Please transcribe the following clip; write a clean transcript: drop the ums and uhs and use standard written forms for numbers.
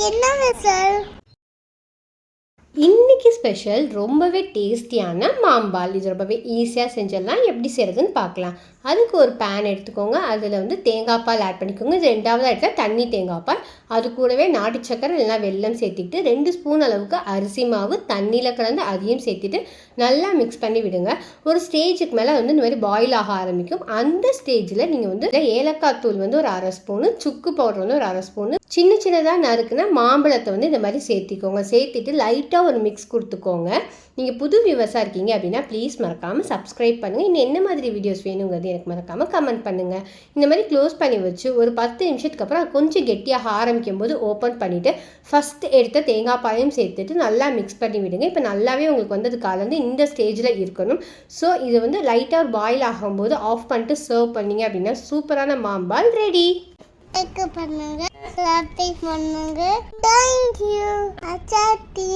என்ன ஸ்பெஷல்? இன்றைக்கி ஸ்பெஷல் ரொம்பவே டேஸ்டியான மாம்பால். இது ரொம்பவே ஈஸியாக செஞ்சிடலாம். எப்படி செய்கிறதுன்னு பார்க்கலாம். அதுக்கு ஒரு பேன் எடுத்துக்கோங்க. அதில் வந்து தேங்காய் பால் ஆட் பண்ணிக்கோங்க. இது 2வது எடுத்தால் தண்ணி தேங்காய் பால். அது கூடவே நாட்டு சக்கரை இல்லைனா வெல்லம் சேர்த்துக்கிட்டு 2 ஸ்பூன் அளவுக்கு அரிசி மாவு தண்ணியில் கலந்து அதையும் சேர்த்துட்டு நல்லா மிக்ஸ் பண்ணி விடுங்க. ஒரு ஸ்டேஜுக்கு மேலே வந்து இந்த மாதிரி பாயில் ஆக ஆரம்பிக்கும். அந்த ஸ்டேஜில் நீங்கள் வந்து ஏலக்காய் தூள் வந்து ஒரு 1/2 ஸ்பூனு, சுக்கு பவுடர் வந்து ஒரு 1/2 ஸ்பூனு, சின்ன சின்னதாக நறுக்குனா மாம்பழத்தை வந்து இந்த மாதிரி சேர்த்திக்கோங்க. சேர்த்துட்டு லைட்டாக ஒரு மிக்ஸ் கொடுத்துக்கோங்க. நீங்கள் புது வியூவர்ஸாக இருக்கீங்க அப்படின்னா ப்ளீஸ் மறக்காமல் சப்ஸ்கிரைப் பண்ணுங்கள். இன்னும் என்ன மாதிரி வீடியோஸ் வேணுங்கிறது எனக்கு மறக்காமல் கமெண்ட் பண்ணுங்கள். இந்த மாதிரி க்ளோஸ் பண்ணி வச்சு ஒரு 10 நிமிஷத்துக்கு அப்புறம் கொஞ்சம் கெட்டியாக ஆரம்பிக்கும் போது ஓப்பன் பண்ணிவிட்டு ஃபஸ்ட் எடுத்த தேங்காய் பாலையும் சேர்த்துட்டு நல்லா மிக்ஸ் பண்ணி விடுங்க. இப்போ நல்லாவே உங்களுக்கு வந்து அது கலந்து இந்த ஸ்டேஜில் இருக்கணும். ஸோ இது வந்து லைட்டாக பாயில் ஆகும்போது ஆஃப் பண்ணிட்டு சர்வ் பண்ணிங்க அப்படின்னா சூப்பரான மாம்பால் ரெடி. லைக் பண்ணுங்க, சப்ஸ்கிரைப் பண்ணுங்க. Thank you. அச்சா டீ.